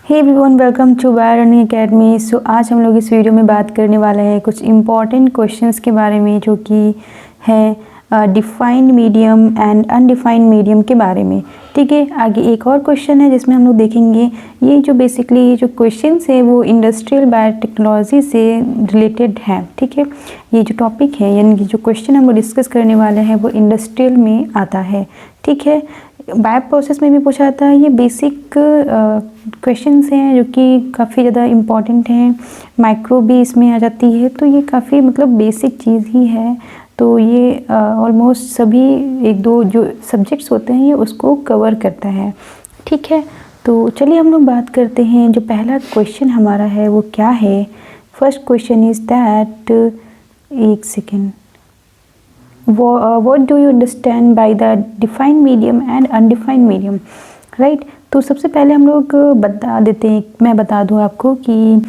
Hey everyone, welcome to wire earning academy. So आज हम लोग इस वीडियो में बात करने वाले हैं कुछ इम्पॉर्टेंट क्वेश्चंस के बारे में, जो कि है defined medium and undefined medium के बारे में। ठीक है, आगे एक और क्वेश्चन है जिसमें हम लोग देखेंगे ये जो बेसिकली ये जो क्वेश्चंस है वो इंडस्ट्रियल बायोटेक्नोलॉजी से रिलेटेड है। ठीक है, ये जो टॉपिक है यानी कि जो क्वेश्चन हम लोग डिस्कस करने वाले हैं वो इंडस्ट्रियल में आता है। ठीक है, बायो प्रोसेस में भी पूछा जाता है। ये बेसिक क्वेश्चंस हैं जो कि काफ़ी ज़्यादा इम्पॉर्टेंट हैं। माइक्रो भी इसमें आ जाती है, तो ये काफ़ी मतलब बेसिक चीज़ ही है। तो ये ऑलमोस्ट सभी एक दो जो सब्जेक्ट्स होते हैं ये उसको कवर करता है। ठीक है, तो चलिए हम लोग बात करते हैं। जो पहला क्वेश्चन हमारा है वो क्या है। फर्स्ट क्वेश्चन इज़ दैट, एक second, what do you understand by the defined medium and undefined medium, right? तो सबसे पहले हम लोग बता देते हैं, मैं बता दूं आपको कि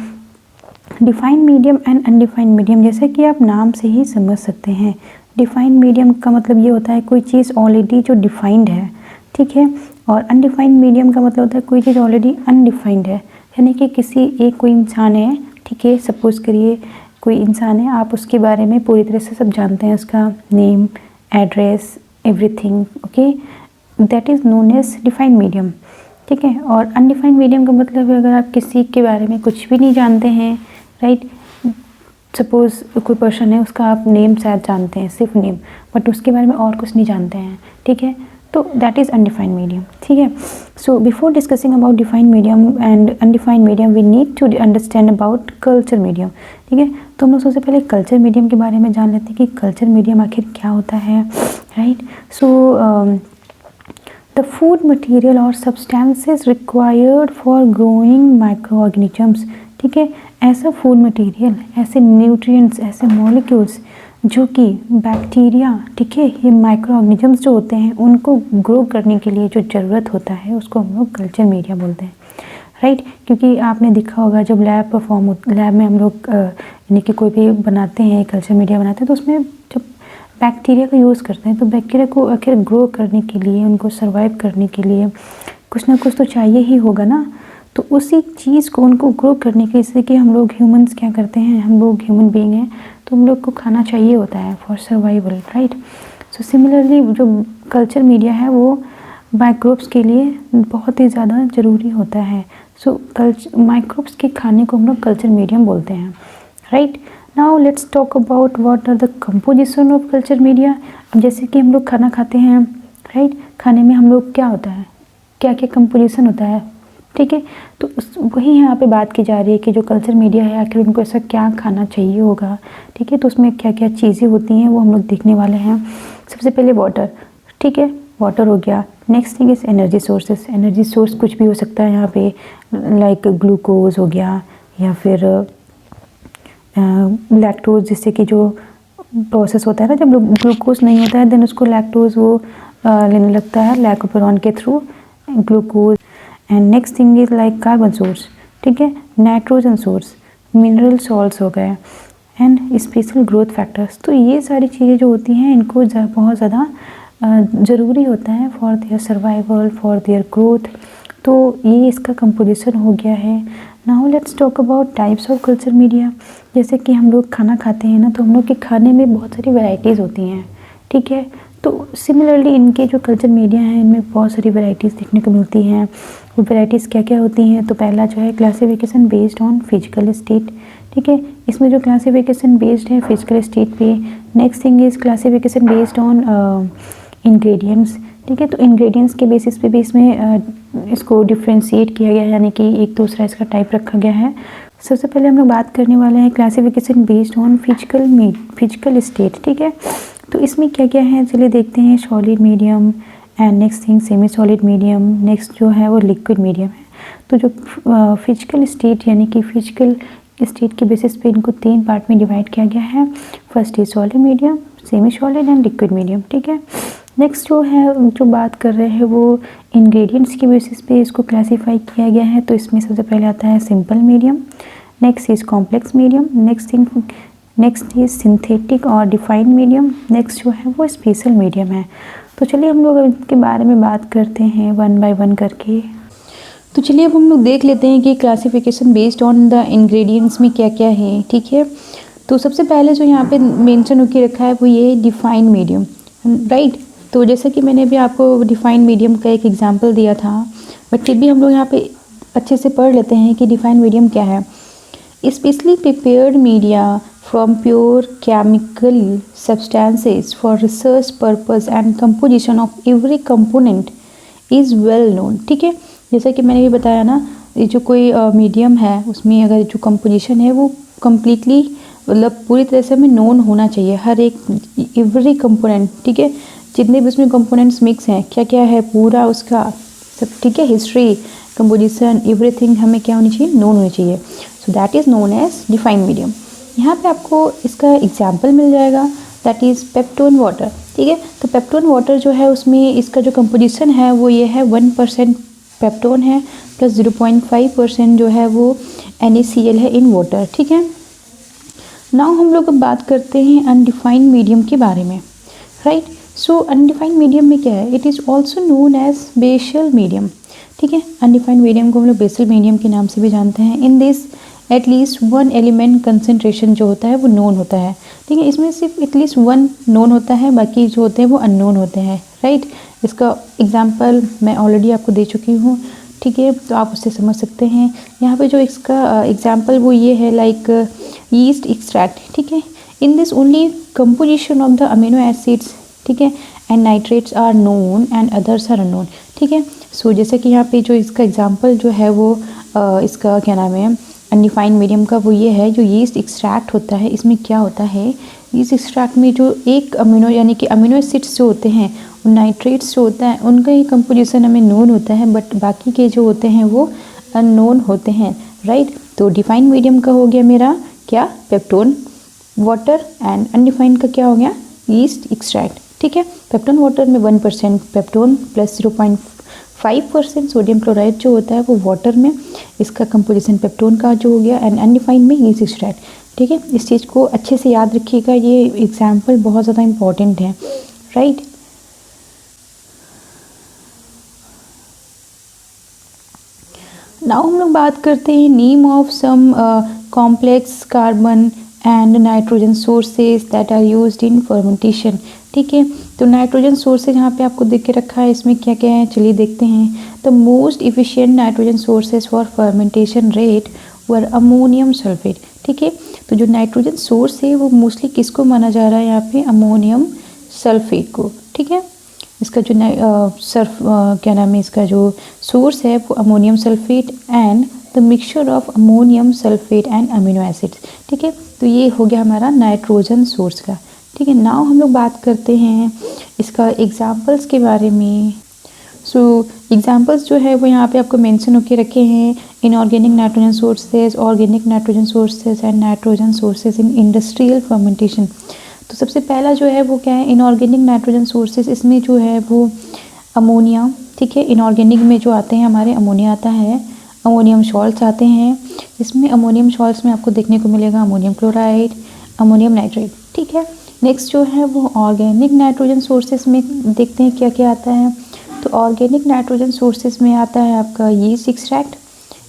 defined medium and undefined medium, जैसे कि आप नाम से ही समझ सकते हैं। डिफाइंड मीडियम का मतलब ये होता है कोई चीज़ ऑलरेडी जो डिफाइंड है। ठीक है, और अनडिफाइंड मीडियम का मतलब होता है कोई चीज़ ऑलरेडी अनडिफाइंड है, यानी कि किसी एक कोई इंसान है। ठीक है, सपोज करिए कोई इंसान है, आप उसके बारे में पूरी तरह से सब जानते हैं, उसका name, address, everything. Okay, that is known as defined medium. ठीक है, और अनडिफाइंड मीडियम का मतलब है अगर आप किसी के बारे में कुछ भी नहीं जानते हैं, राइट। सपोज़ कोई पर्सन है, उसका आप नेम शायद जानते हैं, सिर्फ नेम, बट उसके बारे में और कुछ नहीं जानते हैं। ठीक है, तो दैट इज़ अनडिफाइंड मीडियम। ठीक है, so before discussing about defined medium and undefined medium we need to understand about culture medium. ठीक है, तो हम लोग सबसे पहले कल्चर मीडियम के बारे में जान लेते हैं कि कल्चर मीडियम आखिर क्या होता है, right. So the food material और substances required for growing microorganisms. ठीक है, ऐसा फूड मटेरियल, ऐसे न्यूट्रिएंट्स, ऐसे मॉलिक्यूल्स जो कि बैक्टीरिया, ठीक है, ये माइक्रो ऑर्गेनिजम्स जो होते हैं उनको ग्रो करने के लिए जो ज़रूरत होता है उसको हम लोग कल्चर मीडिया बोलते हैं, राइट। क्योंकि आपने देखा होगा जब लैब में हम लोग यानी कि कोई भी बनाते हैं, कल्चर मीडिया बनाते हैं, तो उसमें जब बैक्टीरिया का यूज़ करते हैं तो बैक्टीरिया को आखिर ग्रो करने के लिए, उनको सर्वाइव करने के लिए कुछ ना कुछ तो चाहिए ही होगा ना। तो उसी चीज़ को उनको ग्रो करने के लिए, जैसे कि हम लोग ह्यूमंस क्या करते हैं, हम लोग ह्यूमन बीइंग हैं तो हम लोग को खाना चाहिए होता है for survival, right. So similarly जो कल्चर मीडिया है वो माइक्रोब्स के लिए बहुत ही ज़्यादा ज़रूरी होता है। सो माइक्रोब्स के खाने को हम लोग कल्चर मीडियम बोलते हैं, right. Now let's talk about what are the composition of culture media. अब जैसे कि हम लोग खाना खाते हैं, राइट, खाने में हम लोग क्या होता है, क्या क्या कंपोजिशन होता है। ठीक है, तो वही यहाँ पे बात की जा रही है कि जो कल्चर मीडिया है आखिर उनको ऐसा क्या खाना चाहिए होगा। ठीक है, तो उसमें क्या क्या चीज़ें होती हैं वो हम लोग देखने वाले हैं। सबसे पहले वाटर, ठीक है, वाटर हो गया। Next thing is energy sources. Energy source कुछ भी हो सकता है यहाँ पे, लाइक ग्लूकोज हो गया या फिर लैक्टोज, जिससे कि जो प्रोसेस होता है ना, जब ग्लूकोज नहीं होता है देन उसको लैक्टोज वो लेने लगता है लैकोपेरॉन के through glucose. And next thing is like carbon source, ठीक है, नाइट्रोजन सोर्स, मिनरल सॉल्ट्स हो गए एंड स्पेशल ग्रोथ फैक्टर्स। तो ये सारी चीज़ें जो होती हैं इनको बहुत ज़्यादा ज़रूरी होता है for their survival, for their growth. तो ये इसका कंपोजिशन हो गया है। Now let's talk about types of culture media. जैसे कि हम लोग खाना खाते हैं ना, तो हम लोग के खाने में बहुत सारी वैरायटीज़ होती हैं। ठीक है, तो सिमिलरली इनके जो कल्चर मीडिया हैं इनमें बहुत सारी वैरायटीज़ देखने को मिलती हैं। वो वैरायटीज़ क्या क्या होती हैं, तो पहला जो है classification based on physical state. ठीक है, इसमें जो क्लासिफिकेशन बेस्ड है फिजिकल स्टेट पे। Next thing is classification based on ingredients. ठीक है, तो इंग्रेडिएंट्स के बेसिस पे भी इसमें इसको डिफ्रेंशिएट किया गया है, यानी कि एक दूसरा इसका टाइप रखा गया है। सबसे पहले हम लोग बात करने वाले हैं classification based on physical state. ठीक है, तो इसमें क्या क्या है चलिए देखते हैं। Solid medium and next thing semi solid medium, next जो है वो लिक्विड मीडियम है। तो जो फिजिकल स्टेट यानी कि फिजिकल स्टेट के बेसिस पे इनको 3 पार्ट में डिवाइड किया गया है। First is solid medium, semi solid and liquid medium. ठीक है, नेक्स्ट जो है जो बात कर रहे हैं वो इंग्रेडिएंट्स के बेसिस पे इसको क्लासीफाई किया गया है। तो इसमें सबसे पहले आता है simple medium, next is complex medium, next is synthetic और डिफाइंड मीडियम, नेक्स्ट जो है वो स्पेशल मीडियम है। तो चलिए हम लोग इसके बारे में बात करते हैं वन बाय वन करके। तो चलिए अब हम लोग देख लेते हैं कि classification based on the ingredients में क्या क्या है, ठीक है। तो सबसे पहले जो यहाँ पे मेंशन होके रखा है वो ये डिफाइन मीडियम, राइट। तो जैसे कि मैंने अभी आपको डिफाइन मीडियम का एक एग्जांपल दिया था, बट फिर भी हम लोग यहाँ पे अच्छे से पढ़ लेते हैं कि डिफाइन मीडियम क्या है। Specially prepared media from pure chemical substances for research purpose and composition of every component is well known, ठीक है। जैसे कि मैंने भी बताया ना, ये जो कोई मीडियम है उसमें अगर जो कंपोजिशन है वो कम्प्लीटली मतलब पूरी तरह से हमें नोन होना चाहिए, हर एक एवरी कंपोनेंट, ठीक है। जितने भी उसमें कंपोनेंट्स मिक्स हैं, क्या क्या है पूरा उसका सब, ठीक है, हिस्ट्री, कंपोजिशन, एवरीथिंग हमें क्या होनी चाहिए, नोन होनी चाहिए। So that is known as defined medium. यहाँ पे आपको इसका एग्जाम्पल मिल जाएगा, दैट इज़ पेप्टोन वाटर, ठीक है। तो पेप्टोन वाटर जो है उसमें इसका जो कंपोजिशन है वो ये है 1% पेप्टोन है प्लस 0.5% जो है वो NaCl है इन वाटर, ठीक है। नाउ हम लोग अब बात करते हैं अनडिफाइंड मीडियम के बारे में, राइट। सो अनडिफाइंड मीडियम में क्या है, it is also known as basal medium, ठीक है। अनडिफाइंड मीडियम को हम लोग बेसल मीडियम के नाम से भी जानते हैं। In this at least one element concentration जो होता है वो नोन होता है, ठीक है। इसमें सिर्फ एटलीस्ट वन नोन होता है, बाकी जो होते हैं वो अननोन होते हैं, राइट। इसका एग्जाम्पल मैं ऑलरेडी आपको दे चुकी हूँ, ठीक है, तो आप उससे समझ सकते हैं। यहाँ पे जो इसका एग्जाम्पल वो ये है लाइक यीस्ट एक्सट्रैक्ट, ठीक है। In this only composition of the amino acids, ठीक है, and nitrates are known and others are unknown, ठीक है। सो जैसे कि यहाँ पे जो इसका एग्जाम्पल जो है वो इसका क्या नाम है अनडिफाइंड मीडियम का, वो ये है जो यीस्ट एक्सट्रैक्ट होता है। इसमें क्या होता है, यीस्ट एक्सट्रैक्ट में जो एक अमीनो यानी कि अमीनो एसिड्स जो होते हैं, नाइट्रेट्स जो होता है उनका ही कंपोजिशन हमें नोन होता है, बट बाकी के जो होते हैं वो अननोन होते हैं, राइट। तो डिफाइंड मीडियम का हो गया मेरा क्या, पेप्टोन वाटर, एंड अनडिफाइंड का क्या हो गया, यीस्ट एक्सट्रैक्ट, ठीक है। पेप्टोन वाटर में 1% पेप्टोन प्लस 0.5% सोडियम क्लोराइड जो होता है वो वाटर में, इसका कंपोजिशन पेप्टोन का जो हो गया, एंड अनडिफाइंड में यीस्ट एक्सट्रैक्ट, ठीक है। इस चीज़ को अच्छे से याद रखिएगा, ये एग्जाम्पल बहुत ज़्यादा इंपॉर्टेंट है, राइट। नाउ हम लोग बात करते हैं name of some complex carbon and nitrogen sources that are used in fermentation, ठीक है। तो नाइट्रोजन सोर्सेज यहाँ पे आपको देख के रखा है, इसमें क्या क्या है चलिए देखते हैं। The most efficient nitrogen sources for fermentation rate were ammonium sulphate, ठीक है। तो जो नाइट्रोजन सोर्स है वो मोस्टली किसको माना जा रहा है यहाँ पे, अमोनियम सल्फेट को, ठीक है। इसका जो क्या नाम है, इसका जो सोर्स है वो ammonium sulphate and the mixture of ammonium sulphate and amino acids, ठीक है। तो ये हो गया हमारा नाइट्रोजन सोर्स का, ठीक है। नाउ हम लोग बात करते हैं इसका एग्जाम्पल्स के बारे में। सो एग्जाम्पल्स जो है वो यहाँ पे आपको मेंशन होके रखे हैं, inorganic nitrogen sources, organic nitrogen sources and nitrogen sources in industrial fermentation. तो सबसे पहला जो है वो क्या है, इनऑर्गेनिक नाइट्रोजन सोर्सेज। इसमें जो है वो अमोनिया, ठीक है, इनऑर्गेनिक में जो आते हैं हमारे अमोनिया आता है, अमोनियम सॉल्ट्स आते हैं। इसमें अमोनियम सॉल्ट्स में आपको देखने को मिलेगा अमोनियम क्लोराइड, अमोनियम नाइट्रेट, ठीक है। नेक्स्ट जो है वो ऑर्गेनिक नाइट्रोजन सोर्सेज में देखते हैं क्या क्या आता है। तो ऑर्गेनिक नाइट्रोजन सोर्सेज में आता है आपका यीस्ट एक्सट्रैक्ट,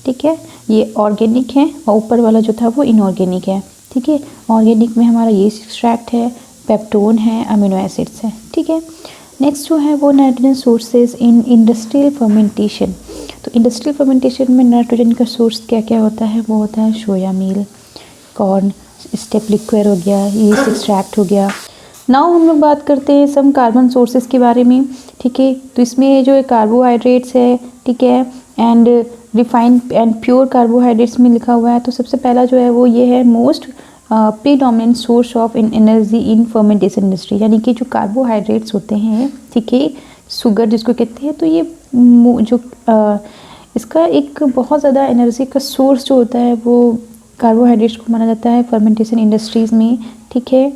ठीक है, ये ऑर्गेनिक है, और ऊपर वाला जो था वो इनऑर्गेनिक है, ठीक है। ऑर्गेनिक में हमारा यीस्ट एक्सट्रैक्ट है, पेप्टोन है, अमीनो एसिड्स है, ठीक है। नेक्स्ट जो है वो nitrogen sources in industrial fermentation. तो इंडस्ट्रियल फर्मेंटेशन में नाइट्रोजन का सोर्स क्या क्या होता है, वो होता है सोया मील, कॉर्न, स्टेप लिक्विड हो गया, यीस्ट एक्सट्रैक्ट हो गया। नाउ हम लोग बात करते हैं सम कार्बन सोर्सेज के बारे में, ठीक है। तो इसमें जो कार्बोहाइड्रेट्स है, ठीक है, and refined and pure carbohydrates में लिखा हुआ है। तो सबसे पहला जो है वो ये है most predominant source of energy in fermentation industry, यानी कि जो कार्बोहाइड्रेट्स होते हैं, ठीक है, शुगर जिसको कहते हैं, तो ये जो इसका एक बहुत ज़्यादा एनर्जी का सोर्स जो होता है वो कार्बोहाइड्रेट्स को माना जाता है फर्मेंटेशन इंडस्ट्रीज़ में, ठीक है।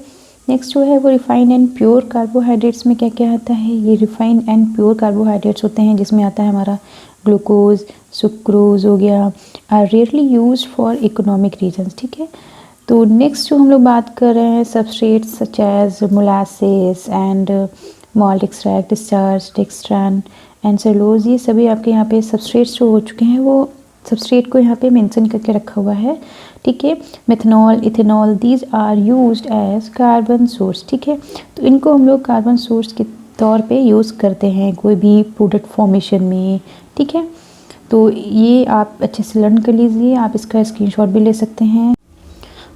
नेक्स्ट जो है वो रिफाइंड एंड प्योर कार्बोहाइड्रेट्स में क्या क्या आता है, ये रिफाइंड एंड प्योर कार्बोहाइड्रेट्स होते हैं, जिसमें आता है हमारा ग्लूकोज, सुक्रोज हो गया, are rarely use for economic reasons, ठीक है। तो नेक्स्ट जो हम लोग बात कर रहे हैं substrates such as molasses and malt extract, discharge, dextran and cellulose, ये सभी आपके यहाँ पे सबस्ट्रेट्स जो हो चुके हैं वो सबस्ट्रेट को यहाँ पे मेंशन करके रखा हुआ है, ठीक है। Methanol, ethanol, these are used as carbon source, ठीक है। तो इनको हम लोग कार्बन सोर्स के तौर पे यूज़ करते हैं कोई भी प्रोडक्ट फॉर्मेशन में, ठीक है। तो ये आप अच्छे से लर्न कर लीजिए, आप इसका स्क्रीनशॉट भी ले सकते हैं,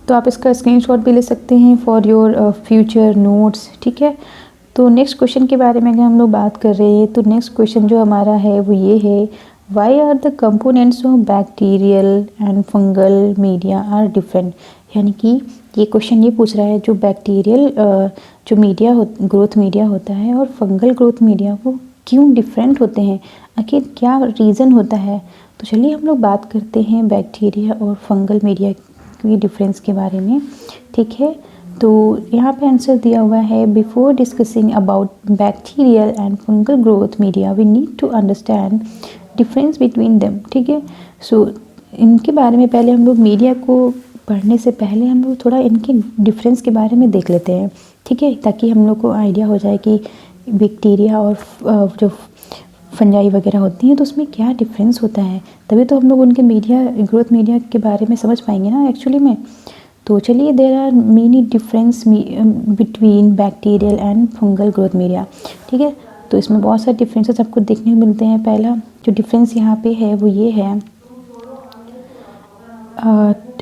तो आप इसका स्क्रीनशॉट भी ले सकते हैं फॉर योर फ्यूचर नोट्स, ठीक है। तो नेक्स्ट क्वेश्चन के बारे में अगर हम लोग बात कर रहे हैं तो नेक्स्ट क्वेश्चन जो हमारा है वो ये है, why are the components of bacterial and fungal media are different. यानी कि ये क्वेश्चन ये पूछ रहा है जो बैक्टीरियल जो मीडिया ग्रोथ मीडिया होता है और फंगल ग्रोथ मीडिया वो क्यों डिफरेंट होते हैं, आखिर क्या रीज़न होता है। तो चलिए हम लोग बात करते हैं बैक्टीरिया और फंगल मीडिया के डिफरेंस के बारे में, ठीक है। तो यहाँ पे आंसर दिया हुआ है, before discussing about bacterial and fungal growth media we need to understand difference between them, ठीक है। सो इनके बारे में पहले हम लोग मीडिया को पढ़ने से पहले हम लोग थोड़ा इनके डिफरेंस के बारे में देख लेते हैं, ठीक है, ताकि हम लोग को आइडिया हो जाए कि बैक्टीरिया और जो फंजाई वगैरह होती हैं तो उसमें क्या डिफरेंस होता है, तभी तो हम लोग उनके मीडिया ग्रोथ मीडिया के बारे में समझ पाएंगे ना एक्चुअली में। तो चलिए, there are many difference between bacterial and fungal growth media, ठीक है। तो इसमें बहुत सारे डिफरेंसेस आपको देखने को मिलते हैं। पहला जो डिफरेंस यहाँ पे है वो ये है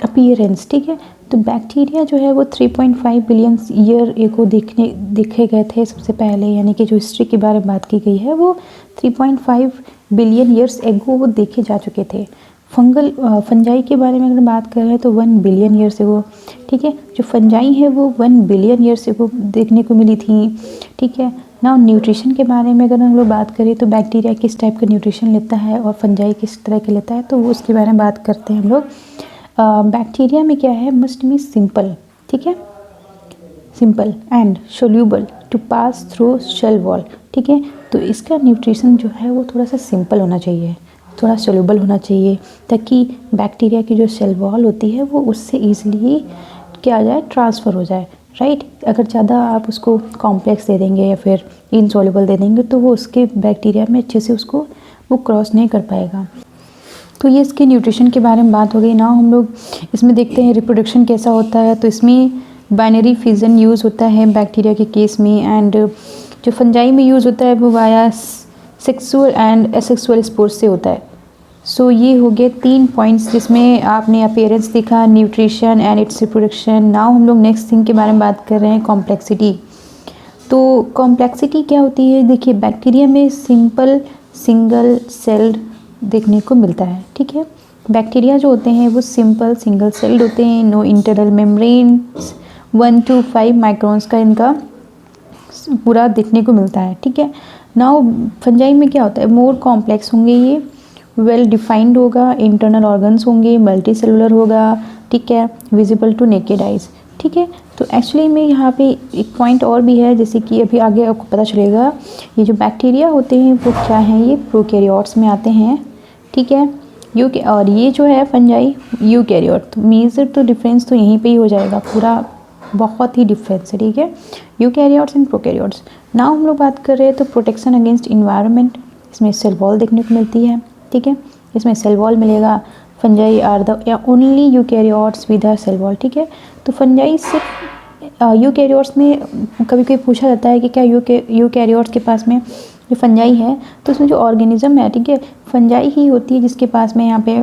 अपीयरेंस, ठीक है। तो बैक्टीरिया जो है वो 3.5 बिलियन ईयर एगो देखे गए थे सबसे पहले, यानी कि जो हिस्ट्री के बारे में बात की गई है वो 3.5 बिलियन ईयर्स एगो वो देखे जा चुके थे। फंजाई के बारे में अगर बात कर रहे हैं तो 1 बिलियन ईयर्स एगो, ठीक है। जो फंजाई है वो 1 बिलियन ईयर्स एगो देखने को मिली थी, ठीक है ना। न्यूट्रिशन के बारे में अगर हम लोग बात करें तो बैक्टीरिया किस टाइप का न्यूट्रिशन लेता है और फंजाई किस तरह के लेता है, तो वो उसके बारे में बात करते हैं हम लोग। बैक्टीरिया में क्या है, मस्ट बी सिंपल, ठीक है, simple and soluble to pass through cell wall, ठीक है। तो इसका न्यूट्रिशन जो है वो थोड़ा सा सिंपल होना चाहिए, थोड़ा सोल्यूबल होना चाहिए, ताकि बैक्टीरिया की जो सेल वॉल होती है वो उससे ईजिली क्या आ जाए, ट्रांसफ़र हो जाए, राइट। अगर ज़्यादा आप उसको कॉम्प्लेक्स दे देंगे या फिर इनसॉल्युबल दे देंगे तो वो उसके बैक्टीरिया में अच्छे से उसको वो क्रॉस नहीं कर पाएगा। तो ये इसके न्यूट्रिशन के बारे में बात हो गई ना। हम लोग इसमें देखते हैं रिप्रोडक्शन कैसा होता है, तो इसमें बाइनरी फिजन यूज़ होता है बैक्टीरिया के केस में, एंड जो फंजाई में यूज़ होता है वो via sexual and asexual spores से होता है। सो ये हो गए 3 पॉइंट्स जिसमें आपने अपीयरेंस देखा, nutrition and it's reproduction. Now हम लोग नेक्स्ट थिंग के बारे में बात कर रहे हैं, कॉम्प्लेक्सिटी। तो कॉम्प्लेक्सिटी क्या होती है, देखिए बैक्टीरिया में सिंपल सिंगल सेल्ड देखने को मिलता है, ठीक है। बैक्टीरिया जो होते हैं वो सिंपल सिंगल सेल्ड होते हैं, no internal membranes, 1 to 5 microns का इनका पूरा देखने को मिलता है, ठीक है। नाउ फंजाई में क्या होता है, मोर कॉम्प्लेक्स होंगे, ये वेल डिफाइंड होगा, इंटरनल ऑर्गन्स होंगे, मल्टी सेलुलर होगा, ठीक है, विजिबल टू नेकेड आइज, ठीक है। तो एक्चुअली में यहाँ पे एक पॉइंट और भी है, जैसे कि अभी आगे आपको पता चलेगा, ये जो बैक्टीरिया होते हैं वो क्या हैं, ये प्रोकैरियोट्स में आते हैं, ठीक है। और ये जो है फंजाई यूकैरियोट, तो मेजर तो डिफरेंस तो यहीं पे ही हो जाएगा, पूरा बहुत ही डिफरेंस है, ठीक है, यूकैरियोट्स एंड प्रोकैरियोट्स। नाउ हम लोग बात कर रहे हैं तो प्रोटेक्शन अगेंस्ट इन्वायरमेंट, इसमें सेल वॉल देखने को मिलती है, ठीक है, इसमें सेल वॉल मिलेगा। Fungi are the only eukaryotes with a cell wall, ठीक है। तो फंजाई सिर्फ यूकैरियोट्स में कभी कभी पूछा जाता है कि क्या यूकैरियोट्स के पास में जो फंजाई है तो उसमें जो ऑर्गेनिज्म है, ठीक है, फंजाई ही होती है जिसके पास में यहाँ पे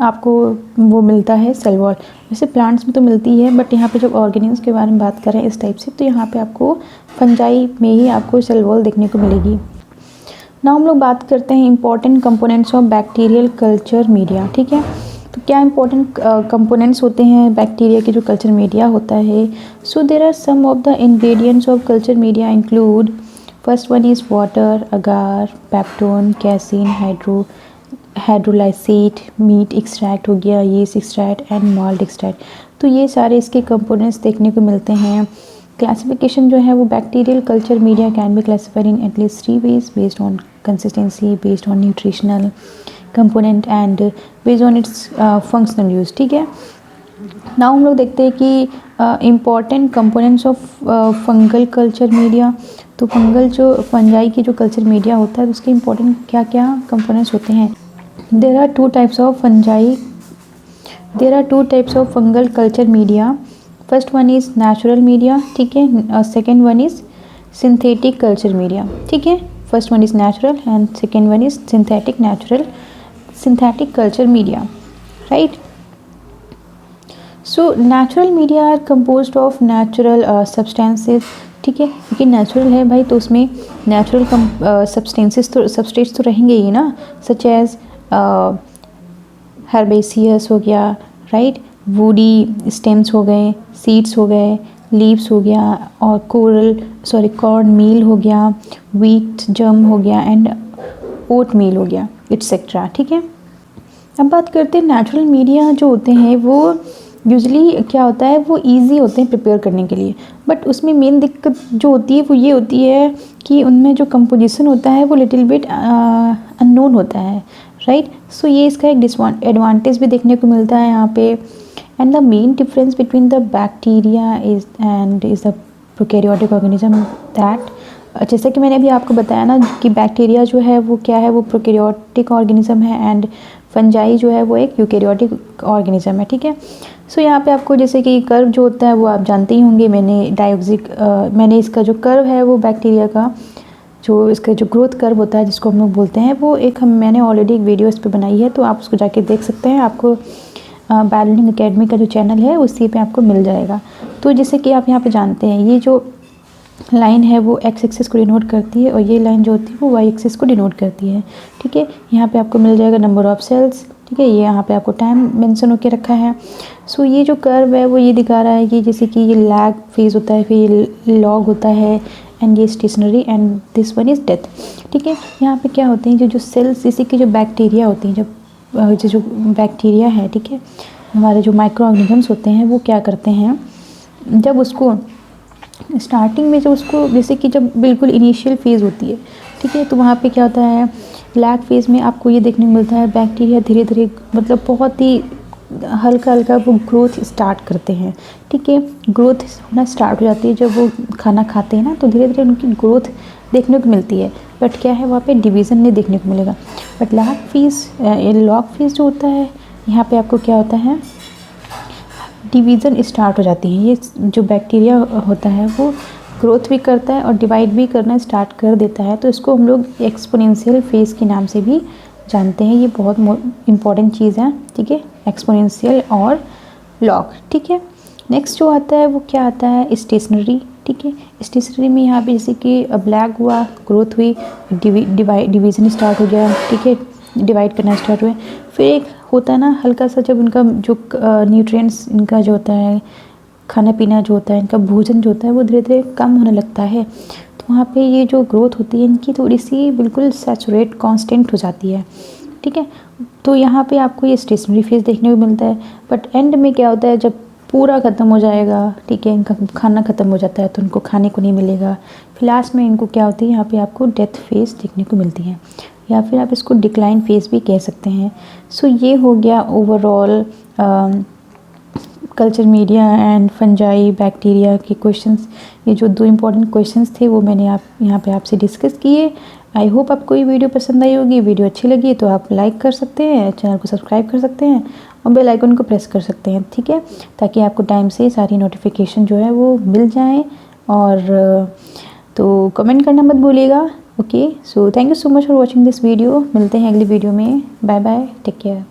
आपको वो मिलता है सेल वॉल। वैसे प्लांट्स में तो मिलती है, बट यहाँ पे जब ऑर्गेनिज्म के बारे में बात करें इस टाइप से, तो यहाँ पे आपको फंजाई में ही आपको सेल वॉल देखने को मिलेगी। ना हम लोग बात करते हैं important components of bacterial culture media, ठीक है। तो क्या इंपॉर्टेंट कंपोनेंट्स होते हैं बैक्टीरिया के जो कल्चर मीडिया होता है। So there are some of the ingredients of culture media include, first one is water, agar, peptone, casein, hydrolysate, meat extract हो गया, yeast extract and malt extract. तो ये सारे इसके कंपोनेंट्स देखने को मिलते हैं। क्लासिफिकेशन जो है वो bacterial culture media can be classified in at least 3 ways based on consistency, based on nutritional component and based on it's functional use, ठीक है। नाउ हम लोग देखते हैं कि important components of fungal culture media. तो फंजाई की जो कल्चर मीडिया होता है उसके इम्पोर्टेंट क्या क्या कंपोनेंट्स होते हैं। There are two types of fungal culture media. First one is natural media, ठीक है, second one is synthetic culture media, ठीक है। First one is natural and second one is synthetic culture media, right? So natural media are composed of natural substances, ठीक है, क्योंकि natural है भाई तो उसमें नेचुरल सब्सटेंसेस तो रहेंगे ही ना, सच एज हर्बेसियस हो गया, राइट, वुडी स्टेम्स हो गए, सीड्स हो गए, लीव्स हो गया, और कॉर्न मील हो गया, व्हीट जर्म हो गया एंड ओट मील हो गया, एटसेट्रा, ठीक है। अब बात करते हैं नेचुरल मीडिया जो होते हैं वो यूजली क्या होता है, वो इजी होते हैं प्रिपेयर करने के लिए, बट उसमें मेन दिक्कत जो होती है वो ये होती है कि उनमें जो कंपोजिशन होता है वो लिटिल बिट अननोन होता है, राइट। सो ये इसका एक डिसएडवांटेज भी देखने को मिलता है यहाँ पे। And the main difference between the bacteria is the prokaryotic organism that, जैसा कि मैंने अभी आपको बताया ना कि बैक्टीरिया जो है वो क्या है, वो प्रोकैरियोटिक ऑर्गेनिज्म है एंड फंजाई जो है वो एक यूकैरियोटिक ऑर्गेनिज्म है, ठीक है। सो यहाँ पे आपको जैसे कि कर्व जो होता है वो आप जानते ही होंगे, मैंने इसका जो कर्व है वो बैक्टीरिया का इसका जो ग्रोथ कर्व होता है जिसको हम लोग बोलते हैं वो मैंने ऑलरेडी एक वीडियो इस पर बनाई है, तो आप उसको जाके देख सकते हैं। आपको बायोलॉजिकल एकेडमी का जो चैनल है उसी पे आपको मिल जाएगा। तो जैसे कि आप यहाँ पे जानते हैं ये जो लाइन है वो एक्स एक्सिस को डिनोट करती है और ये लाइन जो होती है वो वाई एक्सिस को डिनोट करती है, ठीक है। यहाँ पे आपको मिल जाएगा नंबर ऑफ सेल्स, ठीक है, ये यहाँ पे आपको टाइम मेंशन होके रखा है। सो ये जो कर्व है वो ये दिखा रहा है कि जैसे कि ये लैग फेज होता है, फिर ये लॉग होता है एंड ये stationary and this one is death, ठीक है। यहाँ पे क्या होते हैं जो सेल्स, जैसे कि जो बैक्टीरिया होती हैं, जो बैक्टीरिया है, ठीक है, हमारे जो माइक्रो ऑर्गेनिजम्स होते हैं वो क्या करते हैं, जब उसको स्टार्टिंग में जैसे कि जब बिल्कुल इनिशियल फेज़ होती है, ठीक है, तो वहाँ पे क्या होता है, लैग फेज़ में आपको ये देखने को मिलता है बैक्टीरिया धीरे धीरे मतलब बहुत ही हल्का हल्का वो ग्रोथ स्टार्ट करते हैं, ठीक है। ग्रोथ होना स्टार्ट हो जाती है जब वो खाना खाते हैं ना, तो धीरे धीरे उनकी ग्रोथ देखने को मिलती है, बट क्या है वहाँ पे डिवीज़न नहीं देखने को मिलेगा। बट लॉग फेज़ जो होता है यहाँ पे आपको क्या होता है, डिवीज़न स्टार्ट हो जाती है। ये जो बैक्टीरिया होता है वो ग्रोथ भी करता है और डिवाइड भी करना स्टार्ट कर देता है, तो इसको हम लोग एक्सपोनेंशियल फेज़ के नाम से भी जानते हैं। ये बहुत इम्पॉर्टेंट चीज़ है, ठीक है, एक्सपोनेंशियल और लॉग, ठीक है। नेक्स्ट जो आता है वो क्या आता है, स्टेशनरी, ठीक है। स्टेशनरी में यहाँ पे जैसे कि ब्लैक हुआ, ग्रोथ हुई, डिवीज़न स्टार्ट हो गया, ठीक है, डिवाइड करना स्टार्ट हुए। फिर एक होता है ना हल्का सा, जब इनका जो न्यूट्रिएंट्स इनका जो होता है, खाना पीना जो होता है, इनका भोजन जो होता है वो धीरे धीरे कम होने लगता है, तो वहाँ पे ये जो ग्रोथ होती है इनकी थोड़ी सी बिल्कुल सैचुरेट कांस्टेंट हो जाती है, ठीक है। तो यहाँ पे आपको ये स्टेशनरी फेज़ देखने को मिलता है। बट एंड में क्या होता है, जब पूरा ख़त्म हो जाएगा, ठीक है, इनका खाना ख़त्म हो जाता है तो उनको खाने को नहीं मिलेगा, फिर लास्ट में इनको क्या होती है, यहाँ पे आपको डेथ फेज़ देखने को मिलती है, या फिर आप इसको डिक्लाइन फेज़ भी कह सकते हैं। सो ये हो गया overall culture media and fungi bacteria के क्वेश्चंस। ये जो 2 इम्पॉर्टेंट क्वेश्चंस थे वो मैंने यहाँ पे आपसे डिस्कस किए। आई होप आपको ये वीडियो पसंद आई होगी। वीडियो अच्छी लगी तो आप लाइक कर सकते हैं, चैनल को सब्सक्राइब कर सकते हैं और बेल आइकन को प्रेस कर सकते हैं, ठीक है, ताकि आपको टाइम से सारी नोटिफिकेशन जो है वो मिल जाएँ। और तो कमेंट करना मत भूलिएगा। Okay, so thank you so much for watching this video. मिलते हैं अगली वीडियो में। Bye bye, take care.